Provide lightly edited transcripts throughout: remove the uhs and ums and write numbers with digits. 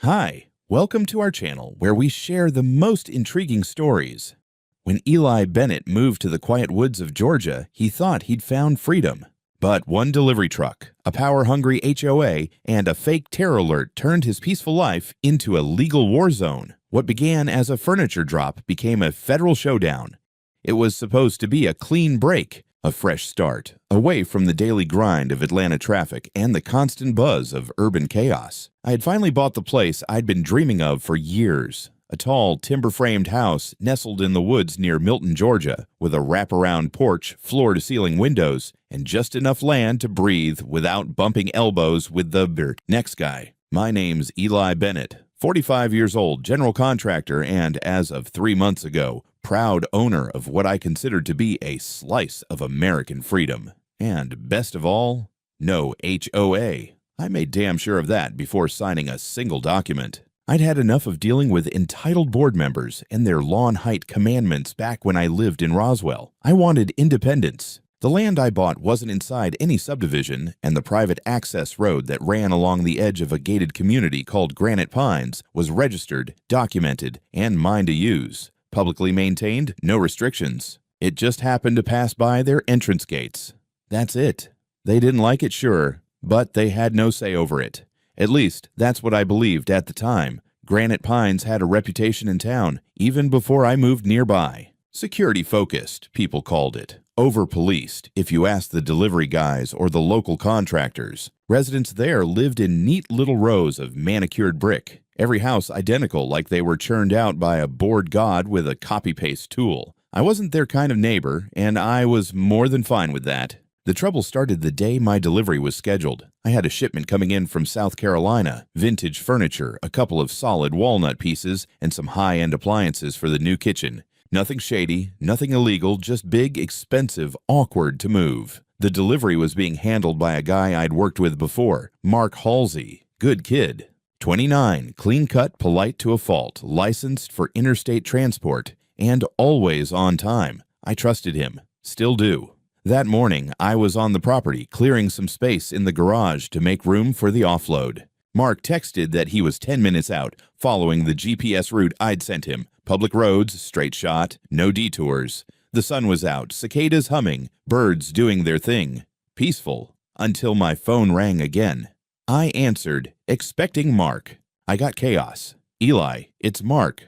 Hi, welcome to our channel where we share the most intriguing stories. When Eli Bennett moved to the quiet woods of Georgia, he thought he'd found freedom. But one delivery truck, a power-hungry HOA, and a fake terror alert turned his peaceful life into a legal war zone. What began as a furniture drop became a federal showdown. It was supposed to be a clean break, a fresh start, away from the daily grind of Atlanta traffic and the constant buzz of urban chaos. I had finally bought the place I'd been dreaming of for years. A tall, timber-framed house nestled in the woods near Milton, Georgia, with a wraparound porch, floor-to-ceiling windows, and just enough land to breathe without bumping elbows with the next guy. My name's Eli Bennett, 45 years old, general contractor, and, as of 3 months ago, proud owner of what I considered to be a slice of American freedom. And, best of all, no HOA. I made damn sure of that before signing a single document. I'd had enough of dealing with entitled board members and their lawn height commandments back when I lived in Roswell. I wanted independence. The land I bought wasn't inside any subdivision, and the private access road that ran along the edge of a gated community called Granite Pines was registered, documented, and mine to use. Publicly maintained, no restrictions. It just happened to pass by their entrance gates. That's it. They didn't like it, sure, but they had no say over it. At least, that's what I believed at the time. Granite Pines had a reputation in town, even before I moved nearby. Security-focused, people called it. Over-policed, if you asked the delivery guys or the local contractors. Residents there lived in neat little rows of manicured brick. Every house identical, like they were churned out by a bored god with a copy-paste tool. I wasn't their kind of neighbor, and I was more than fine with that. The trouble started the day my delivery was scheduled. I had a shipment coming in from South Carolina, vintage furniture, a couple of solid walnut pieces, and some high-end appliances for the new kitchen. Nothing shady, nothing illegal, just big, expensive, awkward to move. The delivery was being handled by a guy I'd worked with before, Mark Halsey. Good kid. 29, clean-cut, polite to a fault, licensed for interstate transport, and always on time. I trusted him. Still do. That morning, I was on the property, clearing some space in the garage to make room for the offload. Mark texted that he was 10 minutes out, following the GPS route I'd sent him. Public roads, straight shot, no detours. The sun was out, cicadas humming, birds doing their thing. Peaceful, until my phone rang again. I answered, expecting Mark. I got chaos. Eli, it's Mark.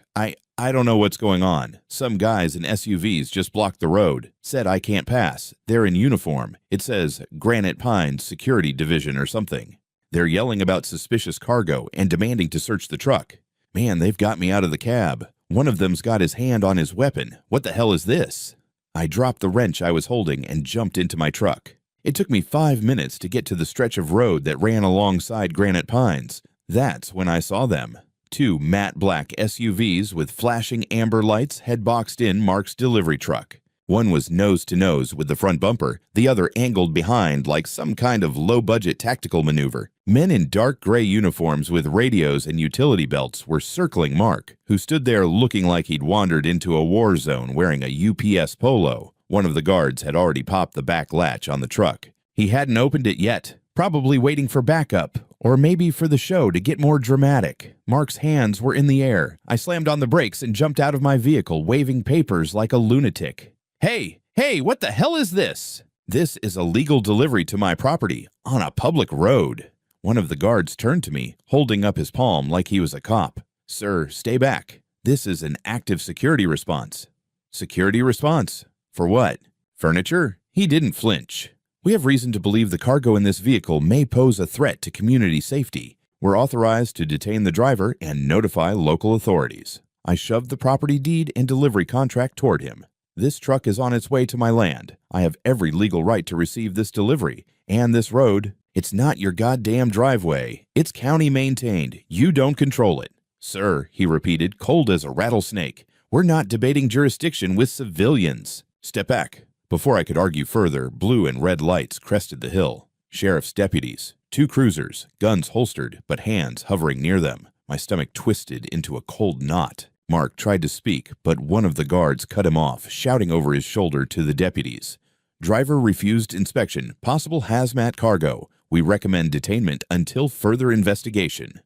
I don't know what's going on. Some guys in SUVs just blocked the road. Said I can't pass. They're in uniform. It says Granite Pines Security Division or something. They're yelling about suspicious cargo and demanding to search the truck. Man, they've got me out of the cab. One of them's got his hand on his weapon. What the hell is this? I dropped the wrench I was holding and jumped into my truck. It took me 5 minutes to get to the stretch of road that ran alongside Granite Pines. That's when I saw them. 2 matte black SUVs with flashing amber lights had boxed in Mark's delivery truck. One was nose-to-nose with the front bumper, the other angled behind like some kind of low-budget tactical maneuver. Men in dark gray uniforms with radios and utility belts were circling Mark, who stood there looking like he'd wandered into a war zone wearing a UPS polo. One of the guards had already popped the back latch on the truck. He hadn't opened it yet, probably waiting for backup, or maybe for the show to get more dramatic. Mark's hands were in the air. I slammed on the brakes and jumped out of my vehicle, waving papers like a lunatic. Hey, what the hell is this? This is a legal delivery to my property, on a public road. One of the guards turned to me, holding up his palm like he was a cop. Sir, stay back. This is an active security response. Security response? For what? Furniture? He didn't flinch. We have reason to believe the cargo in this vehicle may pose a threat to community safety. We're authorized to detain the driver and notify local authorities. I shoved the property deed and delivery contract toward him. This truck is on its way to my land. I have every legal right to receive this delivery. And this road, it's not your goddamn driveway. It's county maintained. You don't control it. Sir, he repeated, cold as a rattlesnake. We're not debating jurisdiction with civilians. Step back. Before I could argue further, blue and red lights crested the hill. Sheriff's deputies, 2 cruisers, guns holstered, but hands hovering near them. My stomach twisted into a cold knot. Mark tried to speak, but one of the guards cut him off, shouting over his shoulder to the deputies. Driver refused inspection. Possible hazmat cargo. We recommend detainment until further investigation.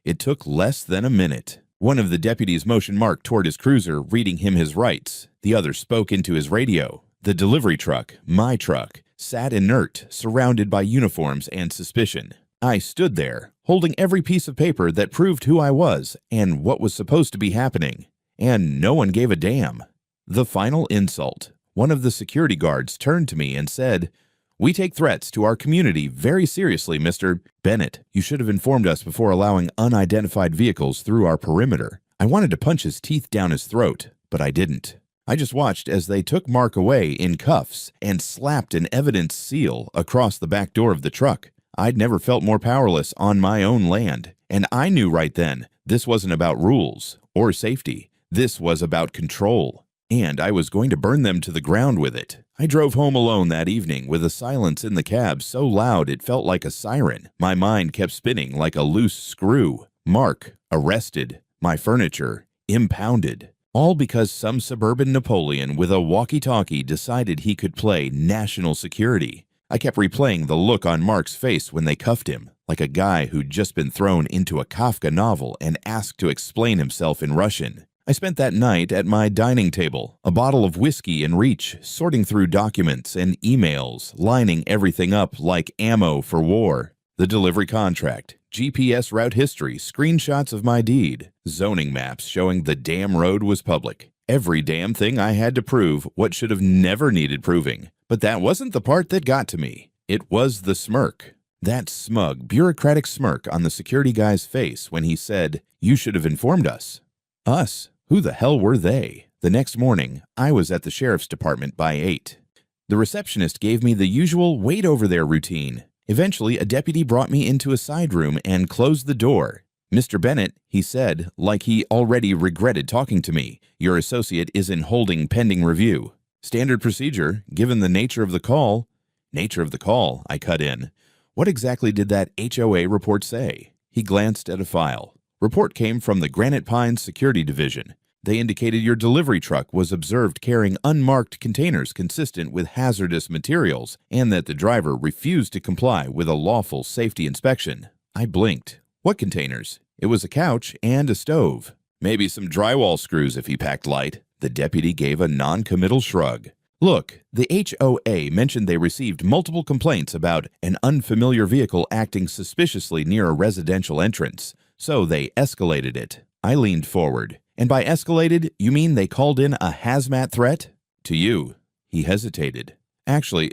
It took less than a minute. One of the deputies motioned Mark toward his cruiser, reading him his rights. The other spoke into his radio. The delivery truck, my truck, sat inert, surrounded by uniforms and suspicion. I stood there, holding every piece of paper that proved who I was and what was supposed to be happening. And no one gave a damn. The final insult. One of the security guards turned to me and said, "We take threats to our community very seriously, Mr. Bennett. You should have informed us before allowing unidentified vehicles through our perimeter." I wanted to punch his teeth down his throat, but I didn't. I just watched as they took Mark away in cuffs and slapped an evidence seal across the back door of the truck. I'd never felt more powerless on my own land, and I knew right then this wasn't about rules or safety. This was about control, and I was going to burn them to the ground with it. I drove home alone that evening with a silence in the cab so loud it felt like a siren. My mind kept spinning like a loose screw. Mark arrested, my furniture impounded. All because some suburban Napoleon with a walkie-talkie decided he could play national security. I kept replaying the look on Mark's face when they cuffed him, like a guy who'd just been thrown into a Kafka novel and asked to explain himself in Russian. I spent that night at my dining table, a bottle of whiskey in reach, sorting through documents and emails, lining everything up like ammo for war. The delivery contract, GPS route history, screenshots of my deed, zoning maps showing the damn road was public. Every damn thing I had to prove what should have never needed proving. But that wasn't the part that got to me. It was the smirk. That smug, bureaucratic smirk on the security guy's face when he said, "You should have informed us." Us? Who the hell were they? The next morning, I was at the sheriff's department by 8. The receptionist gave me the usual wait over there routine. Eventually, a deputy brought me into a side room and closed the door. "Mr. Bennett," he said, like he already regretted talking to me, "your associate is in holding pending review." Standard procedure, given the nature of the call. Nature of the call, I cut in. What exactly did that HOA report say? He glanced at a file. Report came from the Granite Pines Security Division. They indicated your delivery truck was observed carrying unmarked containers consistent with hazardous materials and that the driver refused to comply with a lawful safety inspection. I blinked. What containers? It was a couch and a stove. Maybe some drywall screws if he packed light. The deputy gave a non-committal shrug. Look, the HOA mentioned they received multiple complaints about an unfamiliar vehicle acting suspiciously near a residential entrance, so they escalated it. I leaned forward. And by escalated, you mean they called in a hazmat threat? To you. He hesitated. Actually,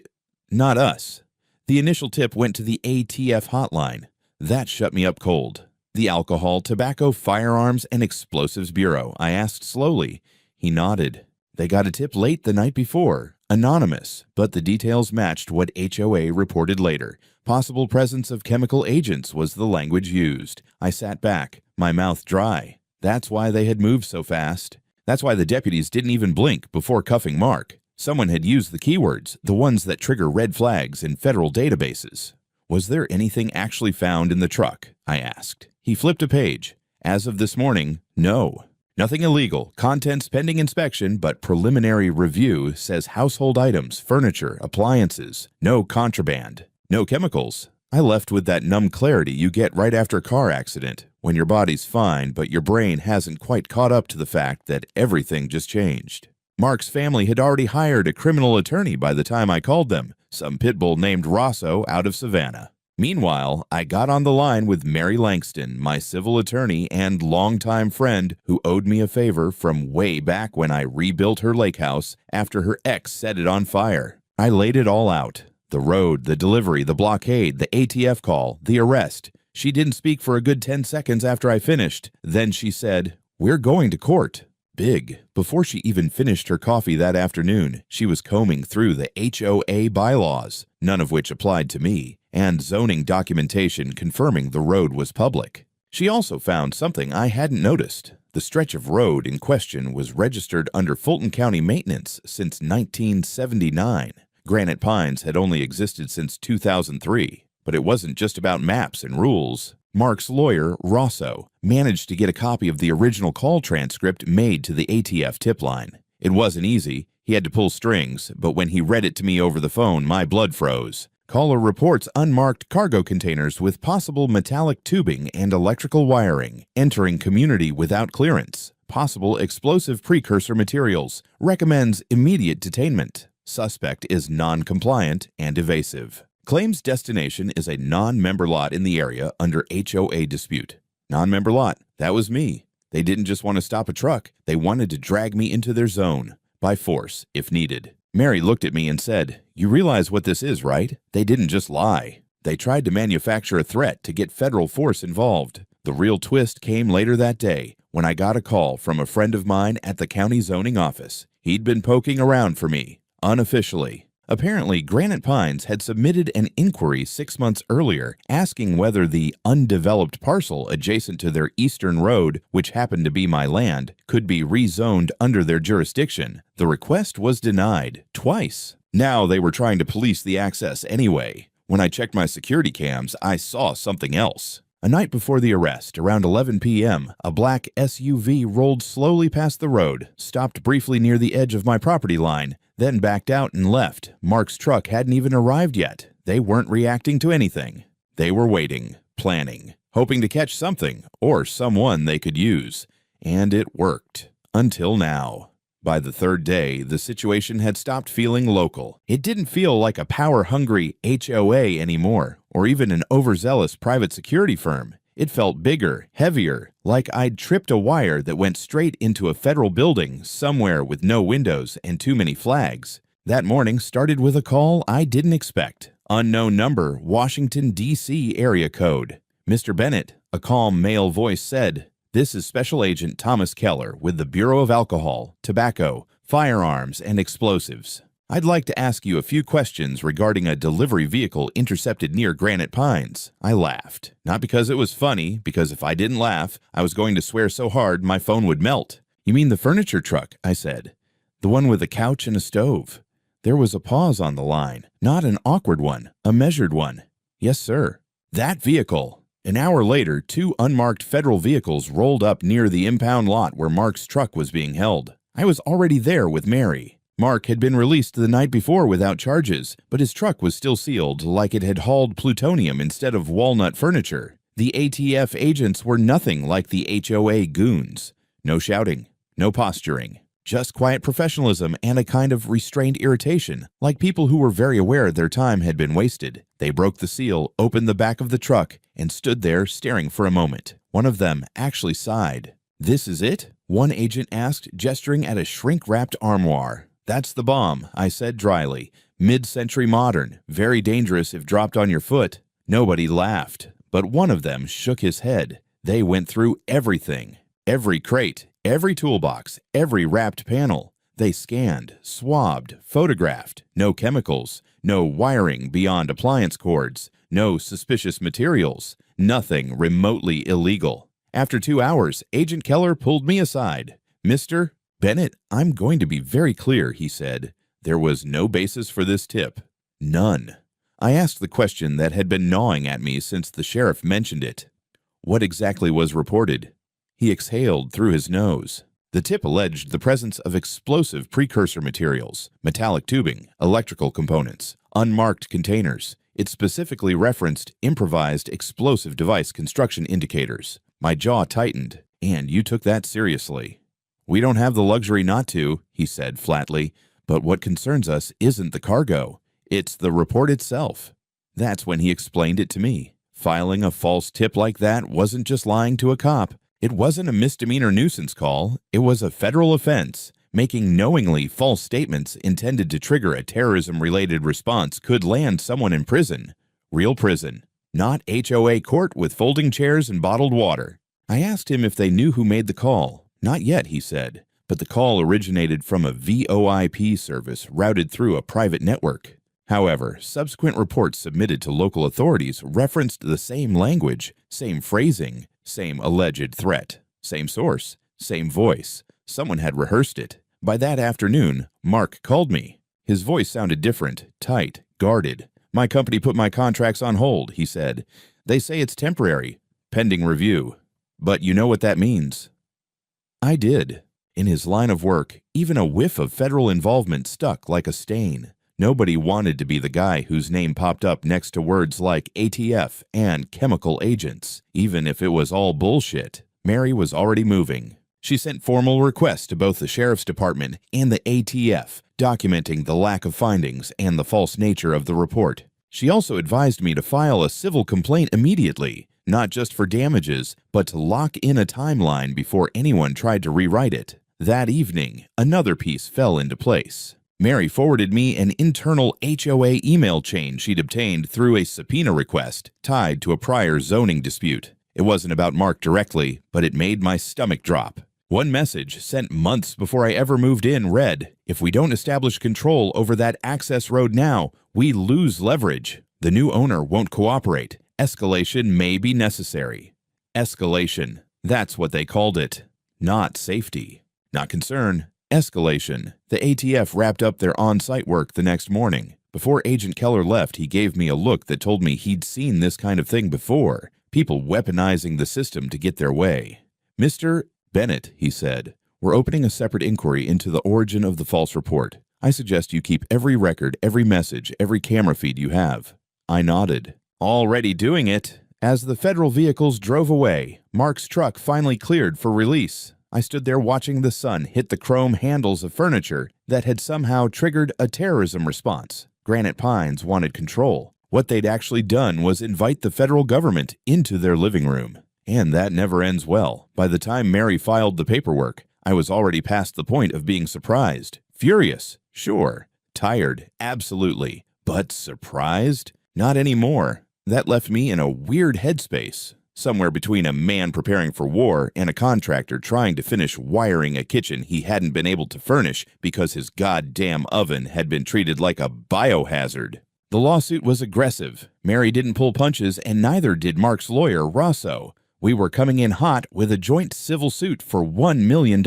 not us. The initial tip went to the ATF hotline. That shut me up cold. The Alcohol, Tobacco, Firearms, and Explosives Bureau, I asked slowly. He nodded. They got a tip late the night before. Anonymous, but the details matched what HOA reported later. Possible presence of chemical agents was the language used. I sat back, my mouth dry. That's why they had moved so fast. That's why the deputies didn't even blink before cuffing Mark. Someone had used the keywords, the ones that trigger red flags in federal databases. Was there anything actually found in the truck? I asked. He flipped a page. As of this morning, no. Nothing illegal, contents pending inspection, but preliminary review says household items, furniture, appliances, no contraband, no chemicals. I left with that numb clarity you get right after a car accident, when your body's fine but your brain hasn't quite caught up to the fact that everything just changed. Mark's family had already hired a criminal attorney by the time I called them, some pitbull named Rosso out of Savannah. Meanwhile, I got on the line with Mary Langston, my civil attorney and longtime friend who owed me a favor from way back when I rebuilt her lake house after her ex set it on fire. I laid it all out. The road, the delivery, the blockade, the ATF call, the arrest. She didn't speak for a good 10 seconds after I finished. Then she said, "We're going to court." Big. Before she even finished her coffee that afternoon, she was combing through the HOA bylaws, none of which applied to me, and zoning documentation confirming the road was public. She also found something I hadn't noticed. The stretch of road in question was registered under Fulton County maintenance since 1979. Granite Pines had only existed since 2003. But it wasn't just about maps and rules. Mark's lawyer, Rosso, managed to get a copy of the original call transcript made to the ATF tip line. It wasn't easy. He had to pull strings, but when he read it to me over the phone, my blood froze. Caller reports unmarked cargo containers with possible metallic tubing and electrical wiring entering community without clearance. Possible explosive precursor materials. Recommends immediate detainment. Suspect is non-compliant and evasive. Claims destination is a non-member lot in the area under HOA dispute. Non-member lot, that was me. They didn't just want to stop a truck, they wanted to drag me into their zone, by force, if needed. Mary looked at me and said, "You realize what this is, right? They didn't just lie. They tried to manufacture a threat to get federal force involved." The real twist came later that day when I got a call from a friend of mine at the county zoning office. He'd been poking around for me, unofficially. Apparently, Granite Pines had submitted an inquiry 6 months earlier asking whether the undeveloped parcel adjacent to their eastern road, which happened to be my land, could be rezoned under their jurisdiction. The request was denied twice. Now they were trying to police the access anyway. When I checked my security cams, I saw something else. A night before the arrest, around 11 p.m., a black SUV rolled slowly past the road, stopped briefly near the edge of my property line, then backed out and left. Mark's truck hadn't even arrived yet. They weren't reacting to anything. They were waiting, planning, hoping to catch something or someone they could use. And it worked. Until now. By the third day, the situation had stopped feeling local. It didn't feel like a power-hungry HOA anymore, or even an overzealous private security firm. It felt bigger, heavier, like I'd tripped a wire that went straight into a federal building somewhere with no windows and too many flags. That morning started with a call I didn't expect. Unknown number, Washington, D.C. area code. "Mr. Bennett," a calm male voice said, "This is Special Agent Thomas Keller with the Bureau of Alcohol, Tobacco, Firearms, and Explosives. I'd like to ask you a few questions regarding a delivery vehicle intercepted near Granite Pines." I laughed. Not because it was funny, because if I didn't laugh, I was going to swear so hard my phone would melt. "You mean the furniture truck?" I said. "The one with a couch and a stove." There was a pause on the line. Not an awkward one, a measured one. "Yes, sir." That vehicle. An hour later, 2 unmarked federal vehicles rolled up near the impound lot where Mark's truck was being held. I was already there with Mary. Mark had been released the night before without charges, but his truck was still sealed like it had hauled plutonium instead of walnut furniture. The ATF agents were nothing like the HOA goons. No shouting, no posturing, just quiet professionalism and a kind of restrained irritation, like people who were very aware their time had been wasted. They broke the seal, opened the back of the truck, and stood there staring for a moment. One of them actually sighed. "This is it?" one agent asked, gesturing at a shrink-wrapped armoire. "That's the bomb," I said dryly. "Mid-century modern, very dangerous if dropped on your foot." Nobody laughed, but one of them shook his head. They went through everything. Every crate, every toolbox, every wrapped panel. They scanned, swabbed, photographed. No chemicals, no wiring beyond appliance cords, no suspicious materials, nothing remotely illegal. After 2 hours, Agent Keller pulled me aside. "Mr. Bennett, I'm going to be very clear," he said. "There was no basis for this tip. None." I asked the question that had been gnawing at me since the sheriff mentioned it. "What exactly was reported?" He exhaled through his nose. The tip alleged the presence of explosive precursor materials, metallic tubing, electrical components, unmarked containers. It specifically referenced improvised explosive device construction indicators. My jaw tightened. "And you took that seriously." "We don't have the luxury not to," he said flatly, "but what concerns us isn't the cargo. It's the report itself." That's when he explained it to me. Filing a false tip like that wasn't just lying to a cop. It wasn't a misdemeanor nuisance call. It was a federal offense. Making knowingly false statements intended to trigger a terrorism-related response could land someone in prison. Real prison. Not HOA court with folding chairs and bottled water. I asked him if they knew who made the call. "Not yet," he said, but the call originated from a VoIP service routed through a private network. However, subsequent reports submitted to local authorities referenced the same language, same phrasing, same alleged threat, same source, same voice. Someone had rehearsed it. By that afternoon, Mark called me. His voice sounded different, tight, guarded. "My company put my contracts on hold," he said. "They say it's temporary, pending review. But you know what that means." I did. In his line of work, even a whiff of federal involvement stuck like a stain. Nobody wanted to be the guy whose name popped up next to words like ATF and chemical agents, even if it was all bullshit. Mary was already moving. She sent formal requests to both the Sheriff's Department and the ATF, documenting the lack of findings and the false nature of the report. She also advised me to file a civil complaint immediately, not just for damages, but to lock in a timeline before anyone tried to rewrite it. That evening, another piece fell into place. Mary forwarded me an internal HOA email chain she'd obtained through a subpoena request tied to a prior zoning dispute. It wasn't about Mark directly, but it made my stomach drop. One message, sent months before I ever moved in, read, "If we don't establish control over that access road now, we lose leverage. The new owner won't cooperate. Escalation may be necessary." Escalation. That's what they called it. Not safety. Not concern. Escalation. The ATF wrapped up their on-site work the next morning. Before Agent Keller left, he gave me a look that told me he'd seen this kind of thing before. People weaponizing the system to get their way. "Mr. Bennett," he said, "we're opening a separate inquiry into the origin of the false report. I suggest you keep every record, every message, every camera feed you have." I nodded. Already doing it. As the federal vehicles drove away, Mark's truck finally cleared for release. I stood there watching the sun hit the chrome handles of furniture that had somehow triggered a terrorism response. Granite Pines wanted control. What they'd actually done was invite the federal government into their living room. And that never ends well. By the time Mary filed the paperwork, I was already past the point of being surprised. Furious, sure. Tired, absolutely. But surprised? Not anymore. That left me in a weird headspace, somewhere between a man preparing for war and a contractor trying to finish wiring a kitchen he hadn't been able to furnish because his goddamn oven had been treated like a biohazard. The lawsuit was aggressive. Mary didn't pull punches, and neither did Mark's lawyer, Rosso. We were coming in hot with a joint civil suit for $1 million.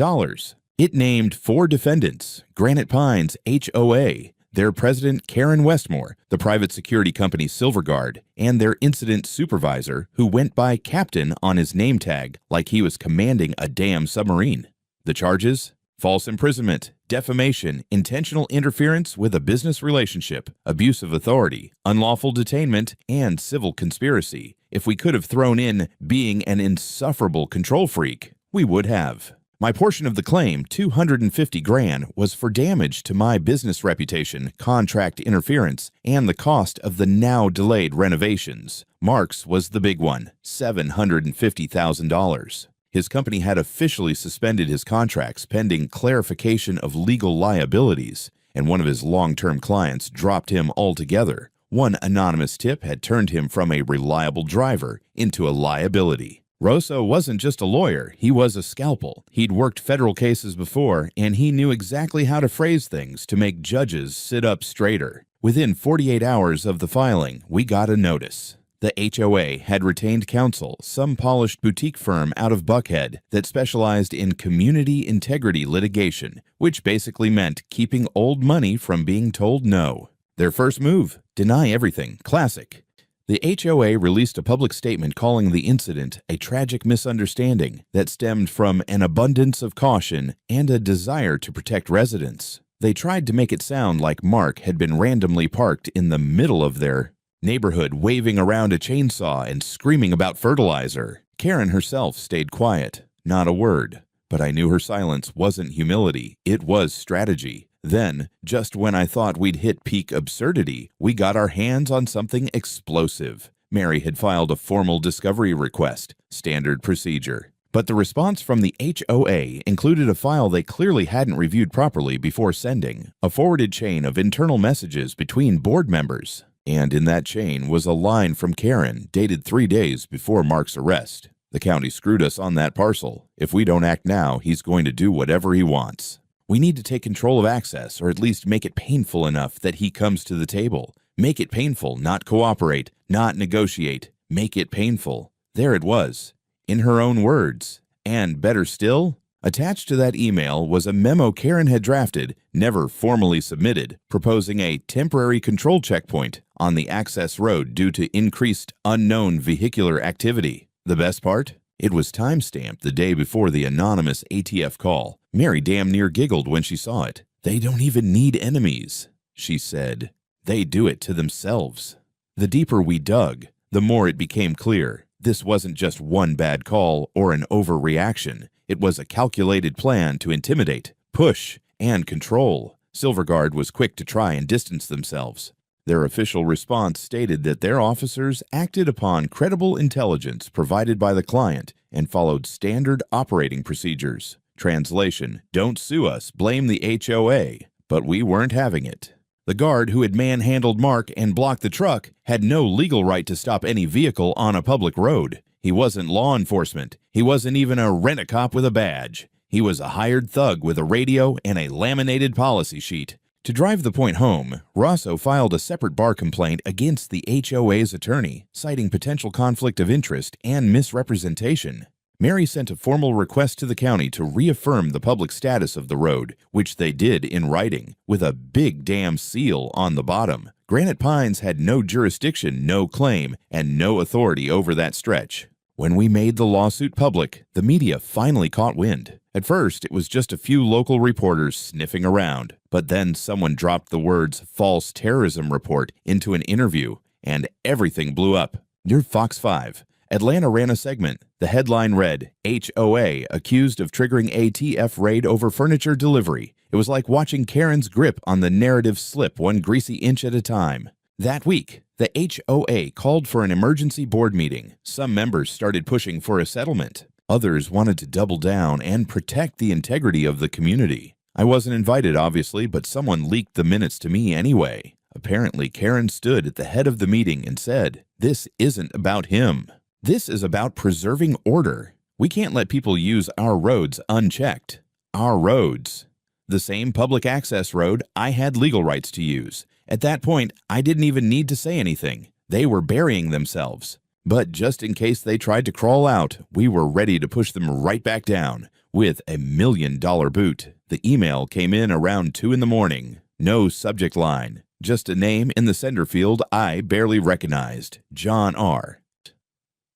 It named 4 defendants: Granite Pines HOA, their president Karen Westmore, the private security company Silverguard, and their incident supervisor, who went by Captain on his name tag like he was commanding a damn submarine. The charges? False imprisonment, defamation, intentional interference with a business relationship, abuse of authority, unlawful detainment, and civil conspiracy. If we could have thrown in being an insufferable control freak, we would have. My portion of the claim, $250,000, was for damage to my business reputation, contract interference, and the cost of the now delayed renovations. Mark's was the big one, $750,000. His company had officially suspended his contracts pending clarification of legal liabilities, and one of his long-term clients dropped him altogether. One anonymous tip had turned him from a reliable driver into a liability. Rosso wasn't just a lawyer, he was a scalpel. He'd worked federal cases before, and he knew exactly how to phrase things to make judges sit up straighter. Within 48 hours of the filing, we got a notice. The HOA had retained counsel, some polished boutique firm out of Buckhead that specialized in community integrity litigation, which basically meant keeping old money from being told no. Their first move, deny everything, classic. The HOA released a public statement calling the incident a tragic misunderstanding that stemmed from an abundance of caution and a desire to protect residents. They tried to make it sound like Mark had been randomly parked in the middle of their neighborhood waving around a chainsaw and screaming about fertilizer. Karen herself stayed quiet, not a word. But I knew her silence wasn't humility, it was strategy. Then, just when I thought we'd hit peak absurdity, we got our hands on something explosive. Mary had filed a formal discovery request, standard procedure. But the response from the HOA included a file they clearly hadn't reviewed properly before sending, a forwarded chain of internal messages between board members. And in that chain was a line from Karen, dated 3 days before Mark's arrest. "The county screwed us on that parcel. If we don't act now, he's going to do whatever he wants. We need to take control of access, or at least make it painful enough that he comes to the table. Make it painful, not cooperate, not negotiate. Make it painful." There it was, in her own words. And better still, attached to that email was a memo Karen had drafted, never formally submitted, proposing a temporary control checkpoint on the access road due to increased unknown vehicular activity. The best part? It was time-stamped the day before the anonymous ATF call. Mary damn near giggled when she saw it. They don't even need enemies. she said. They do it to themselves. The deeper we dug, the more it became clear this wasn't just one bad call or an overreaction. It was a calculated plan to intimidate, push, and control. Silverguard was quick to try and distance themselves. Their official response stated that their officers acted upon credible intelligence provided by the client and followed standard operating procedures. Translation: don't sue us, blame the HOA. But we weren't having it. The guard who had manhandled Mark and blocked the truck had no legal right to stop any vehicle on a public road. He wasn't law enforcement. He wasn't even a rent-a-cop with a badge. He was a hired thug with a radio and a laminated policy sheet. To drive the point home, Rosso filed a separate bar complaint against the HOA's attorney, citing potential conflict of interest and misrepresentation. Mary sent a formal request to the county to reaffirm the public status of the road, which they did in writing, with a big damn seal on the bottom. Granite Pines had no jurisdiction, no claim, and no authority over that stretch. When we made the lawsuit public, the media finally caught wind. At first, it was just a few local reporters sniffing around, but then someone dropped the words "false terrorism report" into an interview, and everything blew up. Near Fox 5, Atlanta ran a segment. The headline read, "HOA accused of triggering ATF raid over furniture delivery." It was like watching Karen's grip on the narrative slip one greasy inch at a time. That week, the HOA called for an emergency board meeting. Some members started pushing for a settlement. Others wanted to double down and protect the integrity of the community. I wasn't invited, obviously, but someone leaked the minutes to me anyway. Apparently, Karen stood at the head of the meeting and said, "This isn't about him. This is about preserving order. We can't let people use our roads unchecked. Our roads. The same public access road I had legal rights to use. At that point, I didn't even need to say anything. They were burying themselves. But just in case they tried to crawl out, we were ready to push them right back down with $1 million boot." The email came in around 2 in the morning. No subject line. Just a name in the sender field I barely recognized. John R.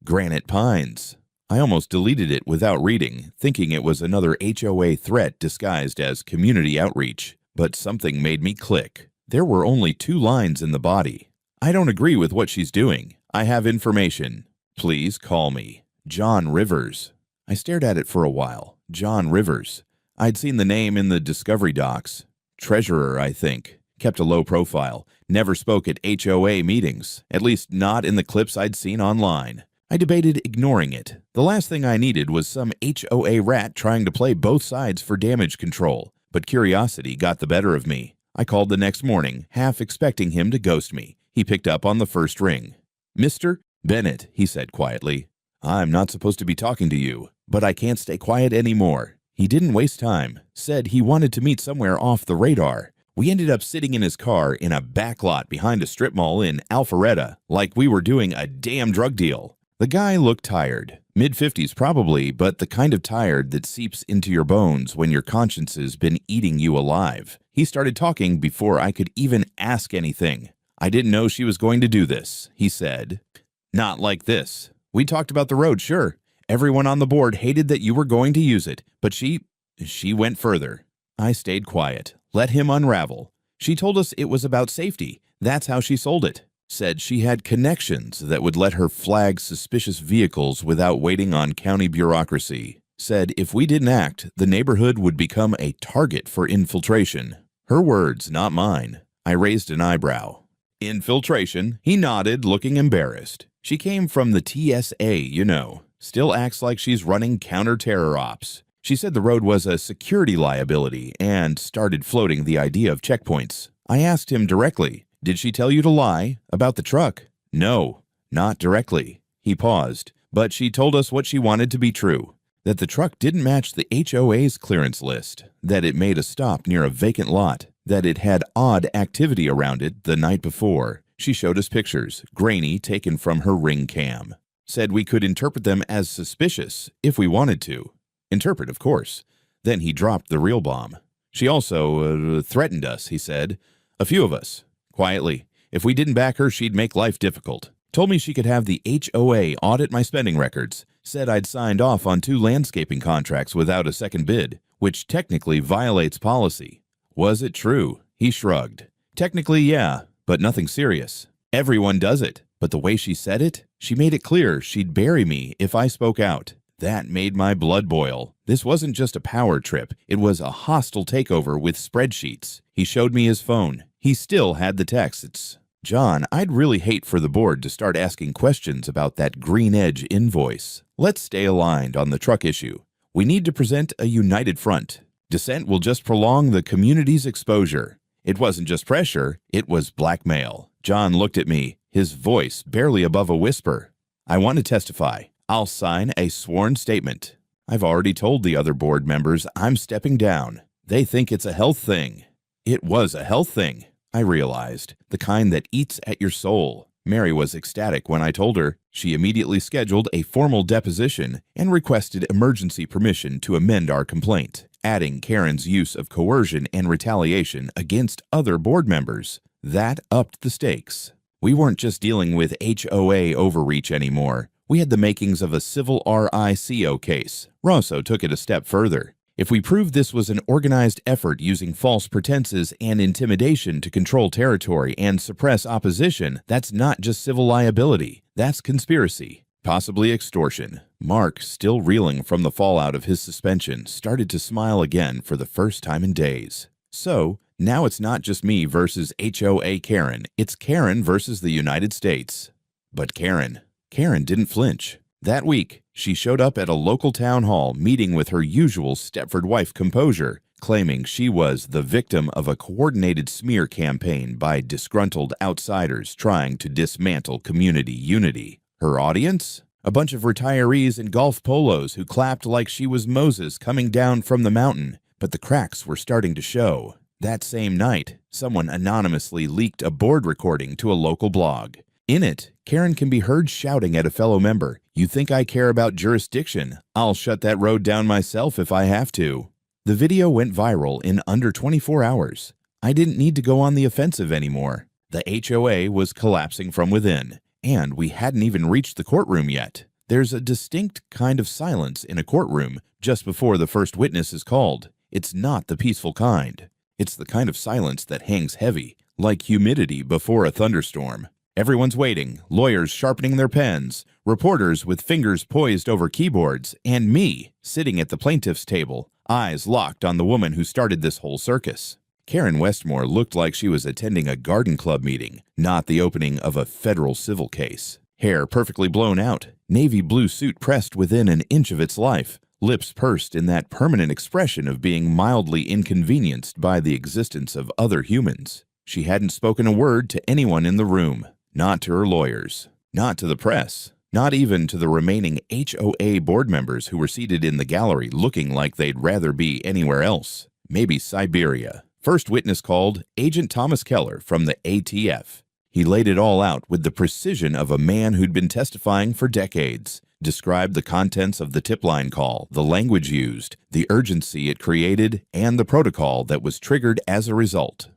Granite Pines. I almost deleted it without reading, thinking it was another HOA threat disguised as community outreach. But something made me click. There were only 2 lines in the body. "I don't agree with what she's doing. I have information. Please call me. John Rivers." I stared at it for a while. John Rivers. I'd seen the name in the Discovery docs. Treasurer, I think. Kept a low profile. Never spoke at HOA meetings, at least not in the clips I'd seen online. I debated ignoring it. The last thing I needed was some HOA rat trying to play both sides for damage control. But curiosity got the better of me. I called the next morning, half expecting him to ghost me. He picked up on the first ring. "Mr. Bennett," he said quietly. "I'm not supposed to be talking to you, but I can't stay quiet anymore." He didn't waste time. Said he wanted to meet somewhere off the radar. We ended up sitting in his car in a back lot behind a strip mall in Alpharetta, like we were doing a damn drug deal. The guy looked tired. Mid-50s probably, but the kind of tired that seeps into your bones when your conscience's been eating you alive. He started talking before I could even ask anything. "I didn't know she was going to do this," he said. "Not like this. We talked about the road, sure. Everyone on the board hated that you were going to use it, but she went further." I stayed quiet. Let him unravel. "She told us it was about safety. That's how she sold it. Said she had connections that would let her flag suspicious vehicles without waiting on county bureaucracy. Said if we didn't act, the neighborhood would become a target for infiltration." Her words, not mine. I raised an eyebrow. "Infiltration?" He nodded, looking embarrassed. "She came from the TSA, you know. Still acts like she's running counter-terror ops. She said the road was a security liability and started floating the idea of checkpoints." I asked him directly, "Did she tell you to lie about the truck?" "No, not directly." He paused, "But she told us what she wanted to be true. That the truck didn't match the HOA's clearance list, that it made a stop near a vacant lot, that it had odd activity around it the night before." She showed us pictures, grainy, taken from her Ring cam. Said we could interpret them as suspicious if we wanted to. Interpret, of course. Then he dropped the real bomb. "She also threatened us," he said. "A few of us. Quietly. If we didn't back her, she'd make life difficult. Told me she could have the HOA audit my spending records. Said I'd signed off on 2 landscaping contracts without a second bid, which technically violates policy." Was it true? He shrugged. Technically, yeah, but nothing serious. Everyone does it, but the way she said it, she made it clear she'd bury me if I spoke out. That made my blood boil. This wasn't just a power trip, it was a hostile takeover with spreadsheets. He showed me his phone. He still had the texts. John, I'd really hate for the board to start asking questions about that Green Edge invoice. Let's stay aligned on the truck issue. We need to present a united front. Dissent will just prolong the community's exposure. It wasn't just pressure, it was blackmail. John looked at me, his voice barely above a whisper. I want to testify. I'll sign a sworn statement. I've already told the other board members I'm stepping down. They think it's a health thing. It was a health thing, I realized, the kind that eats at your soul. Mary was ecstatic when I told her. She immediately scheduled a formal deposition and requested emergency permission to amend our complaint, adding Karen's use of coercion and retaliation against other board members. That upped the stakes. We weren't just dealing with HOA overreach anymore. We had the makings of a civil RICO case. Rosso took it a step further. If we proved this was an organized effort using false pretenses and intimidation to control territory and suppress opposition, that's not just civil liability. That's conspiracy, possibly extortion. Mark, still reeling from the fallout of his suspension, started to smile again for the first time in days. So, now it's not just me versus HOA Karen. It's Karen versus the United States. But Karen didn't flinch. That week, she showed up at a local town hall meeting with her usual Stepford wife composure, claiming she was the victim of a coordinated smear campaign by disgruntled outsiders trying to dismantle community unity. Her audience? A bunch of retirees in golf polos who clapped like she was Moses coming down from the mountain, but the cracks were starting to show. That same night, someone anonymously leaked a board recording to a local blog. In it, Karen can be heard shouting at a fellow member, "You think I care about jurisdiction? I'll shut that road down myself if I have to." The video went viral in under 24 hours. I didn't need to go on the offensive anymore. The HOA was collapsing from within, and we hadn't even reached the courtroom yet. There's a distinct kind of silence in a courtroom just before the first witness is called. It's not the peaceful kind. It's the kind of silence that hangs heavy, like humidity before a thunderstorm. Everyone's waiting, lawyers sharpening their pens, reporters with fingers poised over keyboards, and me sitting at the plaintiff's table, eyes locked on the woman who started this whole circus. Karen Westmore looked like she was attending a garden club meeting, not the opening of a federal civil case. Hair perfectly blown out, navy blue suit pressed within an inch of its life, lips pursed in that permanent expression of being mildly inconvenienced by the existence of other humans. She hadn't spoken a word to anyone in the room. Not to her lawyers, not to the press, not even to the remaining HOA board members who were seated in the gallery looking like they'd rather be anywhere else. Maybe Siberia. First witness called Agent Thomas Keller from the ATF. He laid it all out with the precision of a man who'd been testifying for decades, described the contents of the tip line call, the language used, the urgency it created, and the protocol that was triggered as a result.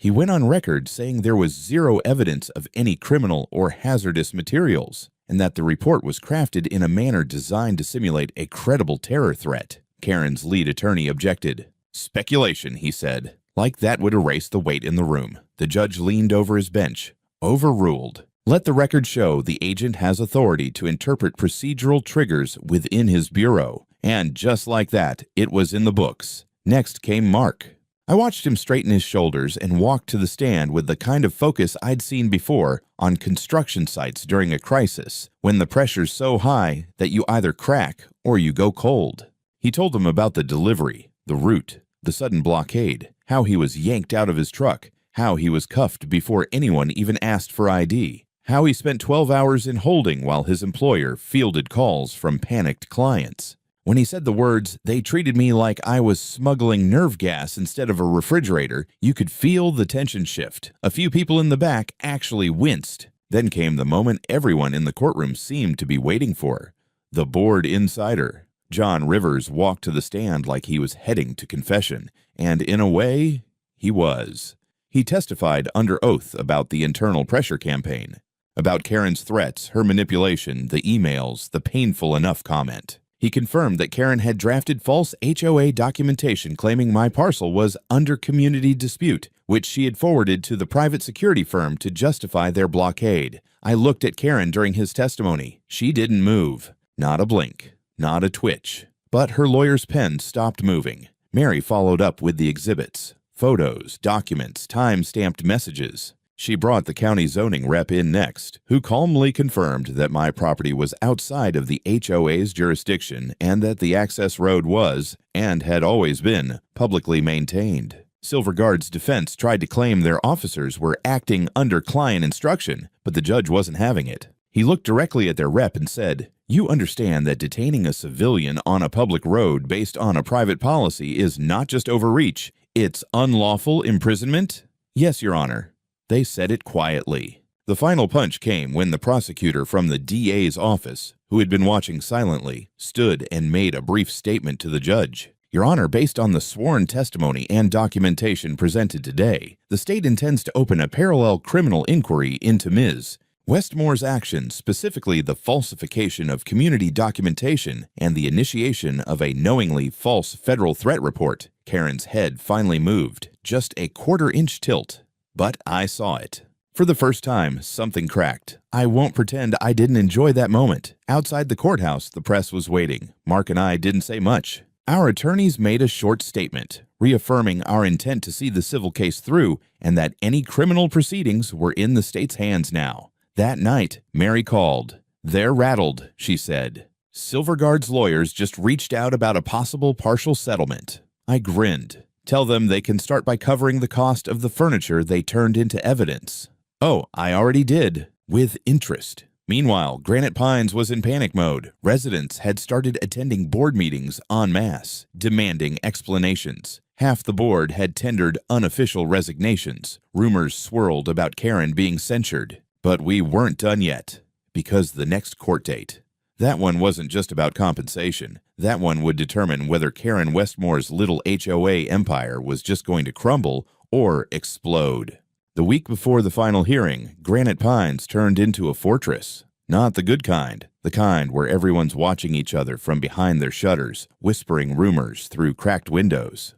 He went on record saying there was zero evidence of any criminal or hazardous materials, and that the report was crafted in a manner designed to simulate a credible terror threat. Karen's lead attorney objected. "Speculation," he said. Like that would erase the weight in the room. The judge leaned over his bench. Overruled. Let the record show the agent has authority to interpret procedural triggers within his bureau. And just like that, it was in the books. Next came Mark. I watched him straighten his shoulders and walk to the stand with the kind of focus I'd seen before on construction sites during a crisis, when the pressure's so high that you either crack or you go cold. He told them about the delivery, the route, the sudden blockade, how he was yanked out of his truck, how he was cuffed before anyone even asked for ID, how he spent 12 hours in holding while his employer fielded calls from panicked clients. When he said the words, "They treated me like I was smuggling nerve gas instead of a refrigerator," you could feel the tension shift. A few people in the back actually winced. Then came the moment everyone in the courtroom seemed to be waiting for. The board insider. John Rivers walked to the stand like he was heading to confession, and in a way, he was. He testified under oath about the internal pressure campaign, about Karen's threats, her manipulation, the emails, the painful enough comment. He confirmed that Karen had drafted false HOA documentation claiming my parcel was under community dispute, which she had forwarded to the private security firm to justify their blockade. I looked at Karen during his testimony. She didn't move. Not a blink. Not a twitch. But her lawyer's pen stopped moving. Mary followed up with the exhibits. Photos, documents, time-stamped messages. She brought the county zoning rep in next, who calmly confirmed that my property was outside of the HOA's jurisdiction and that the access road was, and had always been, publicly maintained. Silverguard's defense tried to claim their officers were acting under client instruction, but the judge wasn't having it. He looked directly at their rep and said, "You understand that detaining a civilian on a public road based on a private policy is not just overreach, it's unlawful imprisonment?" "Yes, Your Honor." They said it quietly. The final punch came when the prosecutor from the DA's office, who had been watching silently, stood and made a brief statement to the judge. "Your Honor, based on the sworn testimony and documentation presented today, the state intends to open a parallel criminal inquiry into Ms. Westmore's actions, specifically the falsification of community documentation and the initiation of a knowingly false federal threat report." Karen's head finally moved, just a quarter-inch tilt. But I saw it. For the first time, something cracked. I won't pretend I didn't enjoy that moment. Outside the courthouse, the press was waiting. Mark and I didn't say much. Our attorneys made a short statement, reaffirming our intent to see the civil case through and that any criminal proceedings were in the state's hands now. That night, Mary called. "They're rattled," she said. "Silverguard's lawyers just reached out about a possible partial settlement." I grinned. "Tell them they can start by covering the cost of the furniture they turned into evidence." "Oh, I already did." With interest. Meanwhile, Granite Pines was in panic mode. Residents had started attending board meetings en masse, demanding explanations. Half the board had tendered unofficial resignations. Rumors swirled about Karen being censured. But we weren't done yet, because the next court date. That one wasn't just about compensation. That one would determine whether Karen Westmore's little HOA empire was just going to crumble or explode. The week before the final hearing, Granite Pines turned into a fortress. Not the good kind, the kind where everyone's watching each other from behind their shutters, whispering rumors through cracked windows.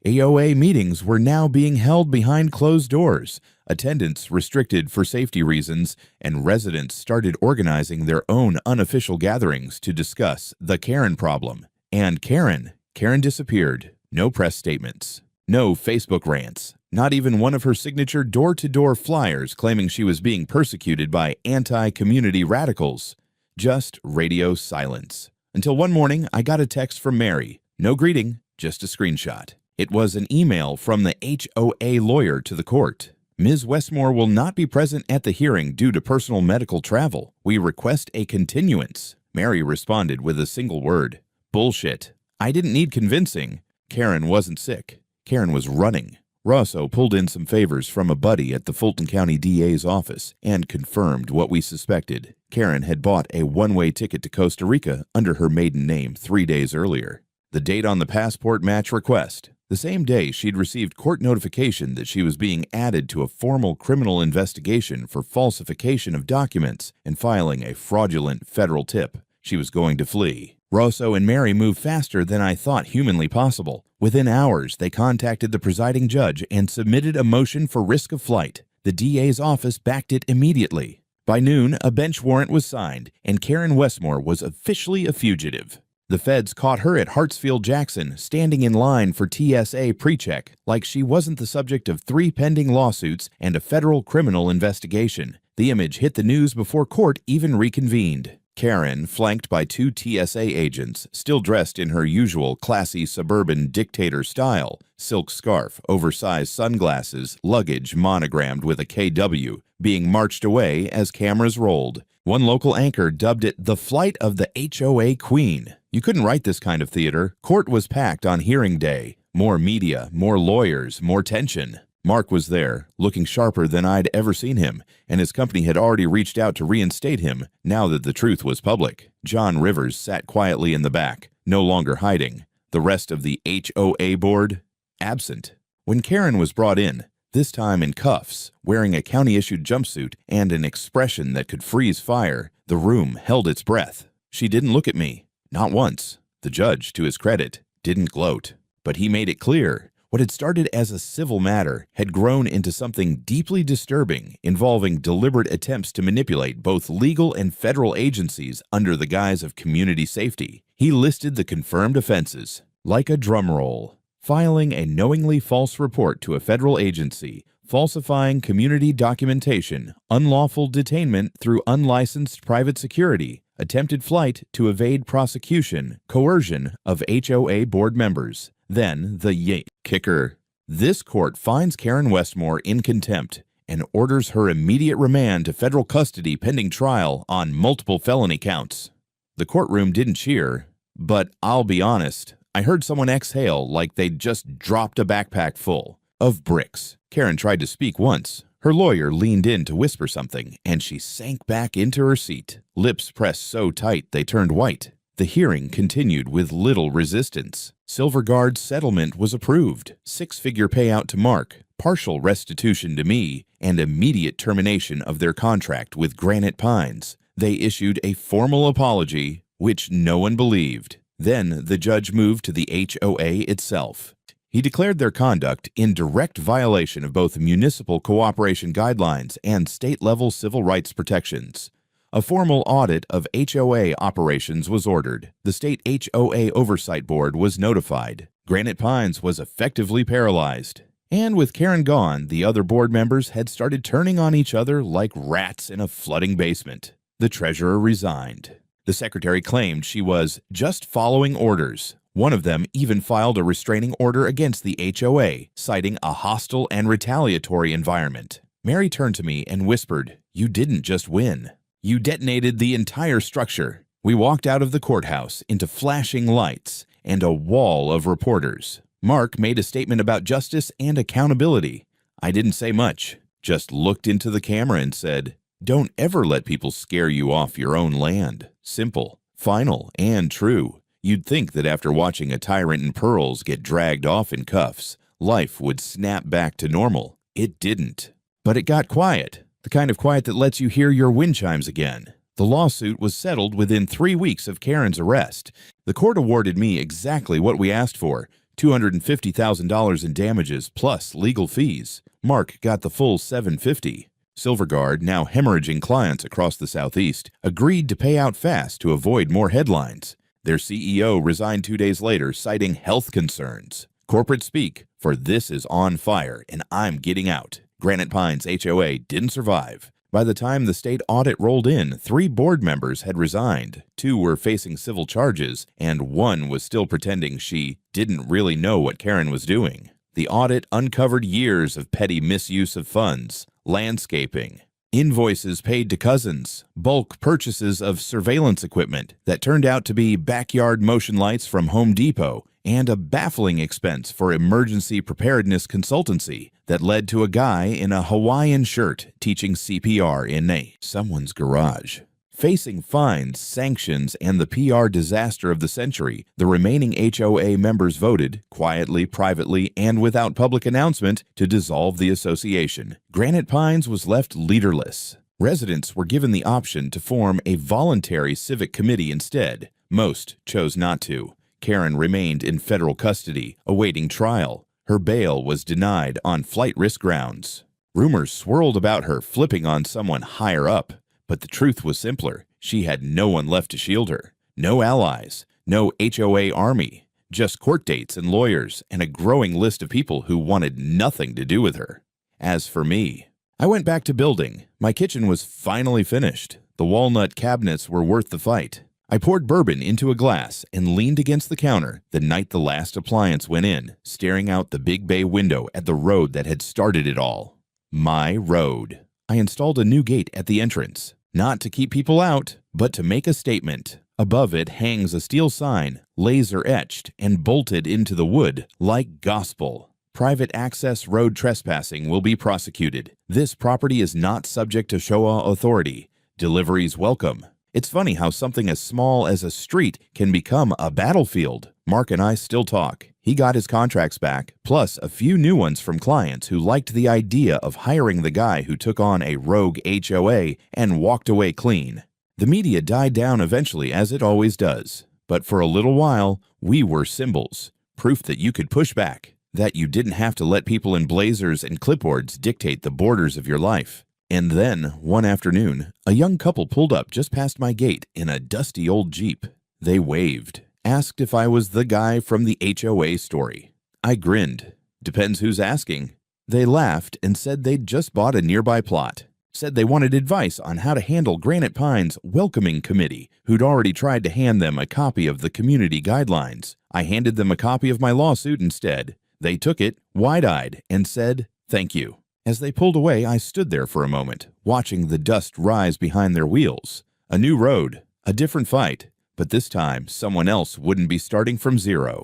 HOA meetings were now being held behind closed doors, attendance restricted for safety reasons, and residents started organizing their own unofficial gatherings to discuss the Karen problem. And Karen disappeared. No press statements. No Facebook rants. Not even one of her signature door-to-door flyers claiming she was being persecuted by anti-community radicals. Just radio silence. Until one morning, I got a text from Mary. No greeting, just a screenshot. It was an email from the HOA lawyer to the court. "Ms. Westmore will not be present at the hearing due to personal medical travel. We request a continuance." Mary responded with a single word. "Bullshit." I didn't need convincing. Karen wasn't sick. Karen was running. Rosso pulled in some favors from a buddy at the Fulton County DA's office and confirmed what we suspected. Karen had bought a one-way ticket to Costa Rica under her maiden name 3 days earlier. The date on the passport matched request. The same day, she'd received court notification that she was being added to a formal criminal investigation for falsification of documents and filing a fraudulent federal tip. She was going to flee. Rosso and Mary moved faster than I thought humanly possible. Within hours, they contacted the presiding judge and submitted a motion for risk of flight. The DA's office backed it immediately. By noon, a bench warrant was signed, and Karen Westmore was officially a fugitive. The feds caught her at Hartsfield-Jackson, standing in line for TSA pre-check, like she wasn't the subject of 3 pending lawsuits and a federal criminal investigation. The image hit the news before court even reconvened. Karen, flanked by 2 TSA agents, still dressed in her usual classy suburban dictator style, silk scarf, oversized sunglasses, luggage monogrammed with a KW, being marched away as cameras rolled. One local anchor dubbed it the flight of the HOA Queen. You couldn't write this kind of theater. Court was packed on hearing day. More media, more lawyers, more tension. Mark was there, looking sharper than I'd ever seen him, and his company had already reached out to reinstate him now that the truth was public. John Rivers sat quietly in the back, no longer hiding. The rest of the HOA board? Absent. When Karen was brought in, this time in cuffs, wearing a county-issued jumpsuit and an expression that could freeze fire, the room held its breath. She didn't look at me. Not once. The judge, to his credit, didn't gloat. But he made it clear. What had started as a civil matter had grown into something deeply disturbing, involving deliberate attempts to manipulate both legal and federal agencies under the guise of community safety. He listed the confirmed offenses, like a drum roll: filing a knowingly false report to a federal agency, falsifying community documentation, unlawful detainment through unlicensed private security, attempted flight to evade prosecution, coercion of HOA board members. Then the kicker. This court finds Karen Westmore in contempt and orders her immediate remand to federal custody pending trial on multiple felony counts. The courtroom didn't cheer, but I'll be honest, I heard someone exhale like they'd just dropped a backpack full of bricks. Karen tried to speak once. Her lawyer leaned in to whisper something, and she sank back into her seat, lips pressed so tight they turned white. The hearing continued with little resistance. Silverguard's settlement was approved: six-figure payout to Mark, partial restitution to me, and immediate termination of their contract with Granite Pines. They issued a formal apology, which no one believed. Then the judge moved to the HOA itself. He declared their conduct in direct violation of both municipal cooperation guidelines and state-level civil rights protections. A formal audit of HOA operations was ordered. The state HOA Oversight Board was notified. Granite Pines was effectively paralyzed. And with Karen gone, the other board members had started turning on each other like rats in a flooding basement. The treasurer resigned. The secretary claimed she was just following orders. One of them even filed a restraining order against the HOA, citing a hostile and retaliatory environment. Mary turned to me and whispered, "You didn't just win. You detonated the entire structure." We walked out of the courthouse into flashing lights and a wall of reporters. Mark made a statement about justice and accountability. I didn't say much, just looked into the camera and said, "Don't ever let people scare you off your own land." Simple, final, and true. You'd think that after watching a tyrant in pearls get dragged off in cuffs, life would snap back to normal. It didn't. But it got quiet. The kind of quiet that lets you hear your wind chimes again. The lawsuit was settled within 3 weeks of Karen's arrest. The court awarded me exactly what we asked for: $250,000 in damages plus legal fees. Mark got the full $750,000. Silverguard, now hemorrhaging clients across the Southeast, agreed to pay out fast to avoid more headlines. Their CEO resigned 2 days later, citing health concerns. Corporate speak, for this is on fire and I'm getting out. Granite Pines HOA didn't survive. By the time the state audit rolled in, 3 board members had resigned, 2 were facing civil charges, and 1 was still pretending she didn't really know what Karen was doing. The audit uncovered years of petty misuse of funds, landscaping, invoices paid to cousins, bulk purchases of surveillance equipment that turned out to be backyard motion lights from Home Depot, and a baffling expense for emergency preparedness consultancy that led to a guy in a Hawaiian shirt teaching CPR in someone's garage. Facing fines, sanctions, and the PR disaster of the century, the remaining HOA members voted, quietly, privately, and without public announcement, to dissolve the association. Granite Pines was left leaderless. Residents were given the option to form a voluntary civic committee instead. Most chose not to. Karen remained in federal custody, awaiting trial. Her bail was denied on flight risk grounds. Rumors swirled about her flipping on someone higher up, but the truth was simpler. She had no one left to shield her. No allies, no HOA army, just court dates and lawyers, and a growing list of people who wanted nothing to do with her. As for me, I went back to building. My kitchen was finally finished. The walnut cabinets were worth the fight. I poured bourbon into a glass and leaned against the counter the night the last appliance went in, staring out the big bay window at the road that had started it all. My road. I installed a new gate at the entrance, not to keep people out, but to make a statement. Above it hangs a steel sign, laser-etched and bolted into the wood like gospel. Private access road trespassing will be prosecuted. This property is not subject to HOA authority. Deliveries welcome. It's funny how something as small as a street can become a battlefield. Mark and I still talk. He got his contracts back, plus a few new ones from clients who liked the idea of hiring the guy who took on a rogue HOA and walked away clean. The media died down eventually, as it always does. But for a little while, we were symbols, proof that you could push back. that you didn't have to let people in blazers and clipboards dictate the borders of your life. And then, one afternoon, a young couple pulled up just past my gate in a dusty old Jeep. They waved, asked if I was the guy from the HOA story. I grinned. Depends who's asking. They laughed and said they'd just bought a nearby plot. Said they wanted advice on how to handle Granite Pines' welcoming committee, who'd already tried to hand them a copy of the community guidelines. I handed them a copy of my lawsuit instead. They took it, wide-eyed, and said, "Thank you." As they pulled away, I stood there for a moment, watching the dust rise behind their wheels. A new road, a different fight, but this time someone else wouldn't be starting from zero.